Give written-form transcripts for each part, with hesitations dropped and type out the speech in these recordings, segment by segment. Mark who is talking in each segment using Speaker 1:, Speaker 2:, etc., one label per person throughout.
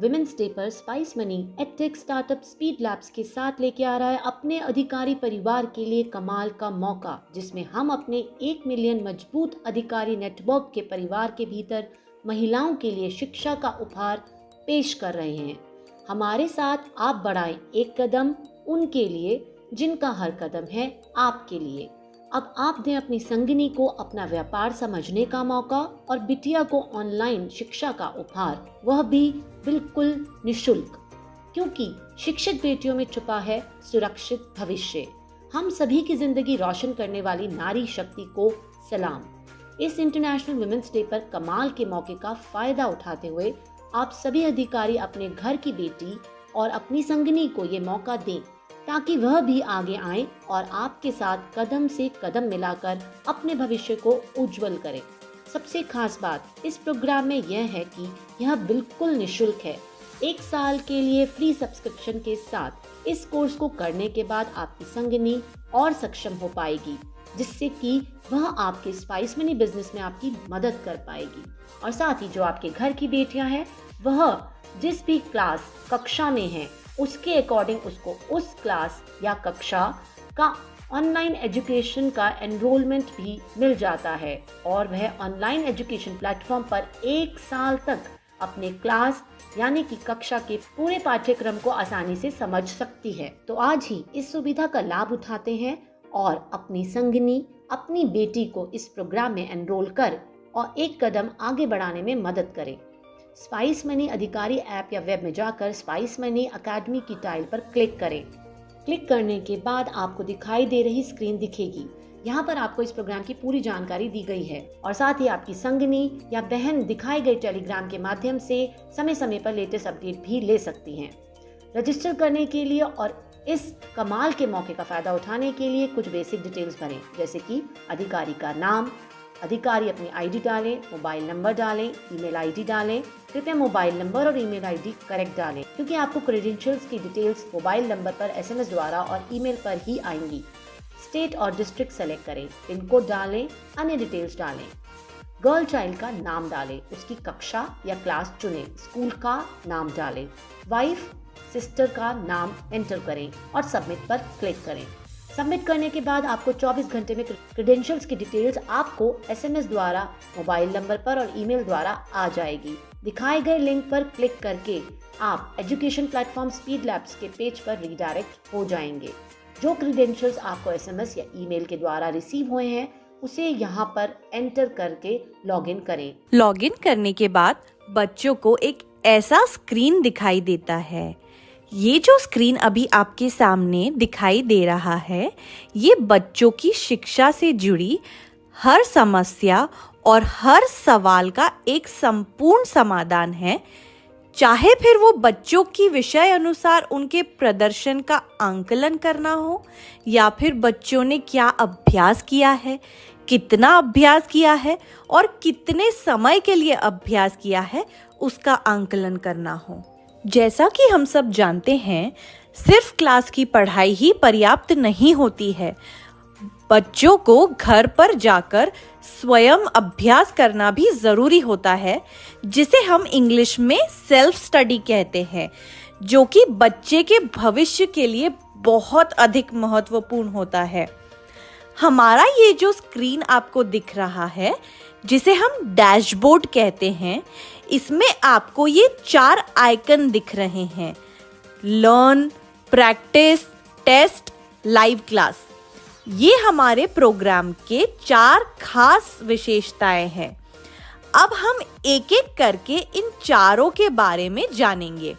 Speaker 1: Women's day पर spice money edtech startup speed labs के साथ लेके आ रहा है अपने अधिकारी परिवार के लिए कमाल का मौका, जिसमें हम अपने 1 मिलियन मजबूत अधिकारी नेटवर्क के परिवार के भीतर महिलाओं के लिए शिक्षा का उपहार पेश कर रहे हैं। हमारे साथ आप बढ़ाएं एक कदम उनके लिए जिनका हर कदम है आपके लिए। अब आप दें अपनी संगिनी को अपना व्यापार समझने का मौका और बिटिया को ऑनलाइन शिक्षा का उपहार, वह भी बिल्कुल निशुल्क, क्योंकि शिक्षित बेटियों में छुपा है सुरक्षित भविष्य। हम सभी की जिंदगी रोशन करने वाली नारी शक्ति को सलाम। इस इंटरनेशनल वुमेन्स डे पर कमाल के मौके का फायदा उठाते हुए आप सभी अधिकारी अपने घर की बेटी और अपनी संगिनी को ये मौका दें ताकि वह भी आगे आए और आपके साथ कदम से कदम मिलाकर अपने भविष्य को उज्जवल करें। सबसे खास बात इस प्रोग्राम में यह है कि यह बिल्कुल निशुल्क है। 1 साल के लिए फ्री सब्सक्रिप्शन के साथ इस कोर्स को करने के बाद आपकी संगिनी और सक्षम हो पाएगी, जिससे कि वह आपके स्पाइस मनी बिजनेस में आपकी मदद कर पाएगी। और साथ ही जो आपके घर की बेटियां हैं, वह जिस भी क्लास कक्षा में हैं, उसके अकॉर्डिंग उसको उस क्लास या कक्षा का ऑनलाइन एजुकेशन का एनरोलमेंट भी मिल जाता है और वह ऑनलाइन एजुकेशन प्लेटफॉर्म पर 1 साल तक अपने क्लास यानी कि कक्षा के पूरे पाठ्यक्रम को आसानी से समझ सकती है। तो आज ही इस सुविधा का लाभ उठाते हैं और अपनी संगिनी, अपनी बेटी को इस प्रोग्राम में एनरोल कर और एक कदम आगे बढ़ाने में मदद करें। स्पाइस मनी अधिकारी ऐप या वेब में जाकर स्पाइस मनी अकेडमी की टाइल पर क्लिक करें। क्लिक करने के बाद आपको दिखाई दे रही स्क्रीन दिखेगी। यहाँ पर आपको इस प्रोग्राम की पूरी जानकारी दी गई है और साथ ही आपकी संगिनी या बहन दिखाए गए टेलीग्राम के माध्यम से समय समय पर लेटेस्ट अपडेट भी ले सकती हैं। रजिस्टर करने के लिए और इस कमाल के मौके का फायदा उठाने के लिए कुछ बेसिक डिटेल्स भरें, जैसे कि अधिकारी का नाम, अधिकारी अपनी आईडी डालें, मोबाइल नंबर डालें, ईमेल आईडी डालें। कृपया मोबाइल नंबर और ईमेल आईडी करेक्ट डालें, क्योंकि आपको क्रेडेंशियल्स की डिटेल्स मोबाइल नंबर पर एसएमएस द्वारा और ईमेल पर ही आएंगी। स्टेट और डिस्ट्रिक्ट सेलेक्ट करें, पिन कोड डालें, अन्य डिटेल्स डालें। गर्ल चाइल्ड का नाम डालें, उसकी कक्षा या क्लास चुनें, स्कूल का नाम डालें, वाइफ सिस्टर का नाम एंटर करें और सबमिट पर क्लिक करें। सबमिट करने के बाद आपको 24 घंटे में क्रेडेंशियल्स की डिटेल्स आपको एसएमएस द्वारा, मोबाइल नंबर पर और ईमेल द्वारा आ जाएगी। दिखाए गए लिंक पर क्लिक करके आप एजुकेशन प्लेटफॉर्म स्पीड लैब्स के पेज पर रीडायरेक्ट हो जाएंगे। जो क्रेडेंशियल्स आपको एसएमएस या ईमेल के द्वारा रिसीव हुए हैं, उसे यहाँ पर एंटर करके लॉगिन करें।
Speaker 2: लॉगिन करने के बाद बच्चों को एक ऐसा स्क्रीन दिखाई देता है। ये जो स्क्रीन अभी आपके सामने दिखाई दे रहा है, ये बच्चों की शिक्षा से जुड़ी हर समस्या और हर सवाल का एक संपूर्ण समाधान है। चाहे फिर वो बच्चों की विषय अनुसार उनके प्रदर्शन का आंकलन करना हो, या फिर बच्चों ने क्या अभ्यास किया है, कितना अभ्यास किया है और कितने समय के लिए अभ्यास किया है, उसका आंकलन करना हो। जैसा कि हम सब जानते हैं, सिर्फ क्लास की पढ़ाई ही पर्याप्त नहीं होती है। बच्चों को घर पर जाकर स्वयं अभ्यास करना भी जरूरी होता है, जिसे हम इंग्लिश में सेल्फ स्टडी कहते हैं, जो कि बच्चे के भविष्य के लिए बहुत अधिक महत्वपूर्ण होता है। हमारा ये जो स्क्रीन आपको दिख रहा है, जिसे हम डैशबोर्ड कहते हैं, इसमें आपको ये 4 आइकन दिख रहे हैं: learn, practice, test, live class. ये हमारे प्रोग्राम के 4 खास विशेषताएं हैं। अब हम एक एक करके इन चारों के बारे में जानेंगे।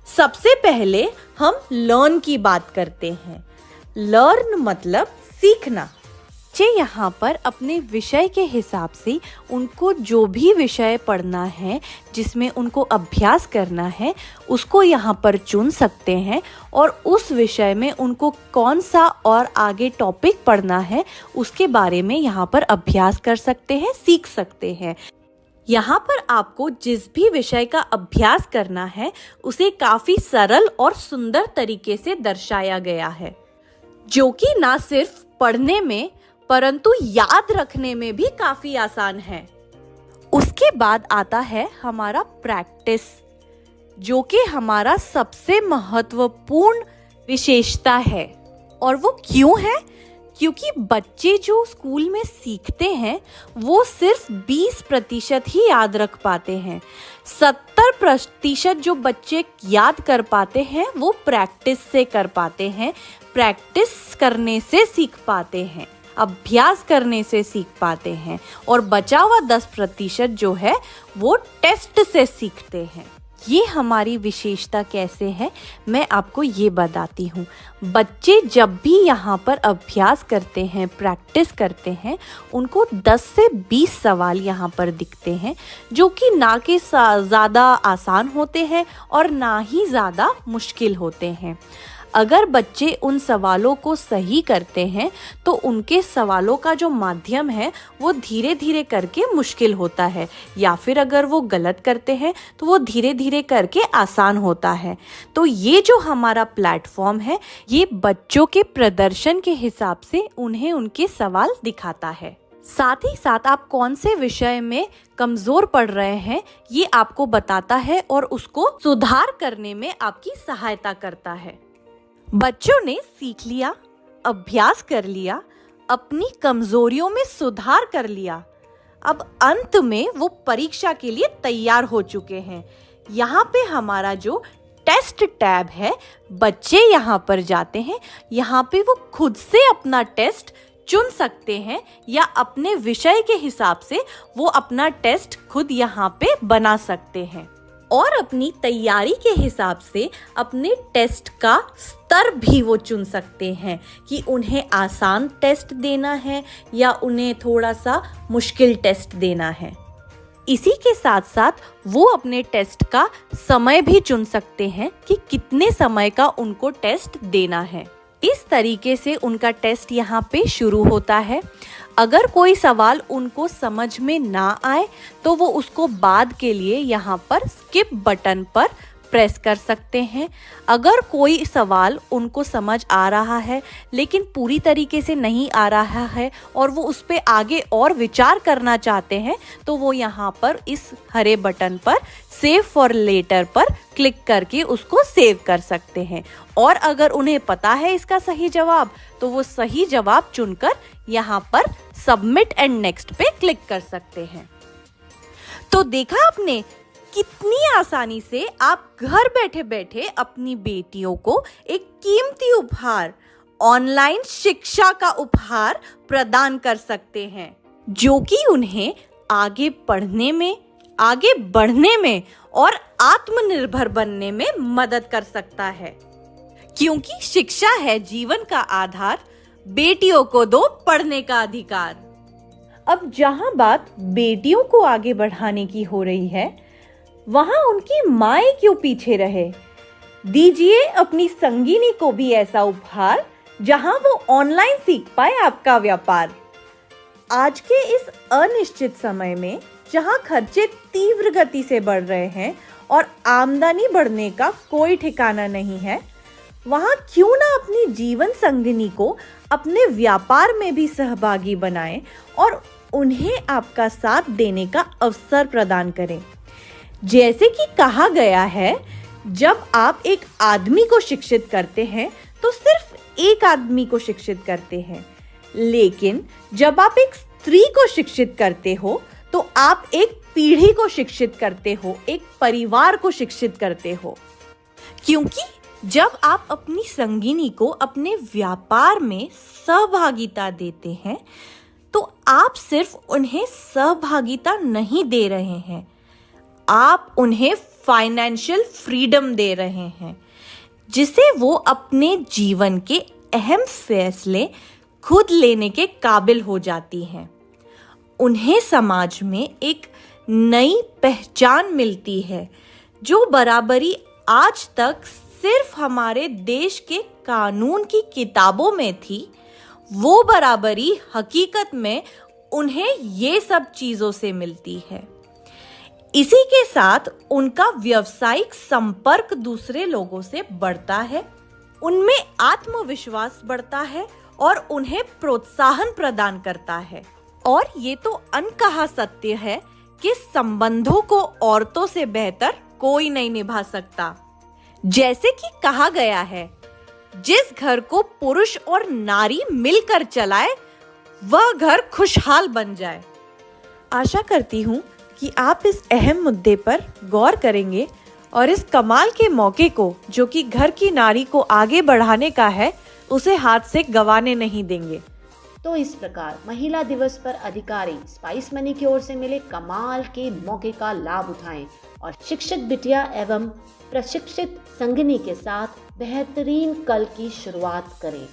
Speaker 2: सबसे पहले हम लर्न की बात करते हैं। लर्न मतलब सीखना। बच्चे यहाँ पर अपने विषय के हिसाब से उनको जो भी विषय पढ़ना है, जिसमें उनको अभ्यास करना है, उसको यहाँ पर चुन सकते हैं और उस विषय में उनको कौन सा और आगे टॉपिक पढ़ना है, उसके बारे में यहाँ पर अभ्यास कर सकते हैं, सीख सकते हैं। यहाँ पर आपको जिस भी विषय का अभ्यास करना है, उसे काफ़ी सरल और सुंदर तरीके से दर्शाया गया है, जो कि ना सिर्फ पढ़ने में परंतु याद रखने में भी काफी आसान है। उसके बाद आता है हमारा प्रैक्टिस। जो कि हमारा सबसे महत्वपूर्ण विशेषता है। और वो क्यों है? क्योंकि बच्चे जो स्कूल में सीखते हैं वो सिर्फ 20% ही याद रख पाते हैं। 70% जो बच्चे याद कर पाते हैं वो प्रैक्टिस से कर पाते हैं, प्रैक्टिस करने से सीख पाते हैं, अभ्यास करने से सीख पाते हैं। और बचा हुआ 10% जो है वो टेस्ट से सीखते हैं। ये हमारी विशेषता कैसे है मैं आपको ये बताती हूँ। बच्चे जब भी यहाँ पर अभ्यास करते हैं, प्रैक्टिस करते हैं, उनको 10 से 20 सवाल यहाँ पर दिखते हैं जो कि ना कि ज़्यादा आसान होते हैं और ना ही ज़्यादा मुश्किल होते हैं। अगर बच्चे उन सवालों को सही करते हैं तो उनके सवालों का जो माध्यम है वो धीरे धीरे करके मुश्किल होता है, या फिर अगर वो गलत करते हैं तो वो धीरे धीरे करके आसान होता है। तो ये जो हमारा प्लेटफॉर्म है ये बच्चों के प्रदर्शन के हिसाब से उन्हें उनके सवाल दिखाता है। साथ ही साथ आप कौन से विषय में कमजोर पड़ रहे हैं ये आपको बताता है और उसको सुधार करने में आपकी सहायता करता है। बच्चों ने सीख लिया, अभ्यास कर लिया, अपनी कमजोरियों में सुधार कर लिया। अब अंत में वो परीक्षा के लिए तैयार हो चुके हैं। यहाँ पे हमारा जो टेस्ट टैब है, बच्चे यहाँ पर जाते हैं, यहाँ पे वो खुद से अपना टेस्ट चुन सकते हैं या अपने विषय के हिसाब से वो अपना टेस्ट खुद यहाँ पे बना सकते हैं और अपनी तैयारी के हिसाब से अपने टेस्ट का स्तर भी वो चुन सकते हैं कि उन्हें आसान टेस्ट देना है या उन्हें थोड़ा सा मुश्किल टेस्ट देना है। इसी के साथ साथ वो अपने टेस्ट का समय भी चुन सकते हैं कि कितने समय का उनको टेस्ट देना है। इस तरीके से उनका टेस्ट यहाँ पे शुरू होता है। अगर कोई सवाल उनको समझ में ना आए तो वो उसको बाद के लिए यहाँ पर स्किप बटन पर प्रेस कर सकते हैं। अगर कोई सवाल उनको समझ आ रहा है लेकिन पूरी तरीके से नहीं आ रहा है और वो उस पर आगे और विचार करना चाहते हैं तो वो यहाँ पर इस हरे बटन पर सेव फॉर लेटर पर क्लिक करके उसको सेव कर सकते हैं। और अगर उन्हें पता है इसका सही जवाब तो वो सही जवाब चुनकर यहाँ पर सबमिट एंड नेक्स्ट पे क्लिक कर सकते हैं। तो देखा आपने कितनी आसानी से आप घर बैठे बैठे अपनी बेटियों को एक कीमती उपहार, ऑनलाइन शिक्षा का उपहार प्रदान कर सकते हैं जो कि उन्हें आगे पढ़ने में, आगे बढ़ने में और आत्मनिर्भर बनने में मदद कर सकता है। क्योंकि शिक्षा है जीवन का आधार, बेटियों को दो पढ़ने का अधिकार। अब जहां बात बेटियों को आगे बढ़ाने की हो रही है वहां उनकी माएं क्यों पीछे रहे। दीजिए अपनी संगिनी को भी ऐसा उपहार जहां वो ऑनलाइन सीख पाए आपका व्यापार। आज के इस अनिश्चित समय में जहां खर्चे तीव्र गति से बढ़ रहे हैं और आमदनी बढ़ने का कोई ठिकाना नहीं है, वहां क्यों ना अपनी जीवन संगिनी को अपने व्यापार में भी सहभागी बनाएं और उन्हें आपका साथ देने का अवसर प्रदान करें। जैसे कि कहा गया है, जब आप एक आदमी को शिक्षित करते हैं तो सिर्फ एक आदमी को शिक्षित करते हैं, लेकिन जब आप एक स्त्री को शिक्षित करते हो तो आप एक पीढ़ी को शिक्षित करते हो, एक परिवार को शिक्षित करते हो। क्योंकि जब आप अपनी संगिनी को अपने व्यापार में सहभागिता देते हैं तो आप सिर्फ उन्हें सहभागिता नहीं दे रहे हैं, आप उन्हें फाइनेंशियल फ्रीडम दे रहे हैं जिसे वो अपने जीवन के अहम फैसले खुद लेने के काबिल हो जाती हैं। उन्हें समाज में एक नई पहचान मिलती है जो बराबरी आज तक सिर्फ हमारे देश के कानून की किताबों में थी, वो बराबरी हकीकत में उन्हें ये सब चीजों से मिलती है। इसी के साथ उनका व्यावसायिक संपर्क दूसरे लोगों से बढ़ता है, उनमें आत्मविश्वास बढ़ता है और उन्हें प्रोत्साहन प्रदान करता है। और ये तो अनकहा सत्य है कि संबंधों को औरतों से बेहतर कोई नहीं निभा सकता। जैसे कि कहा गया है, जिस घर को पुरुष और नारी मिलकर चलाए वह घर खुशहाल बन जाए। आशा करती हूँ कि आप इस अहम मुद्दे पर गौर करेंगे और इस कमाल के मौके को, जो कि घर की नारी को आगे बढ़ाने का है, उसे हाथ से गंवाने नहीं देंगे।
Speaker 1: तो इस प्रकार महिला दिवस पर अधिकारी स्पाइस मनी की ओर से मिले कमाल के मौके का लाभ उठाएं और शिक्षित बिटिया एवं प्रशिक्षित संगिनी के साथ बेहतरीन कल की शुरुआत करें।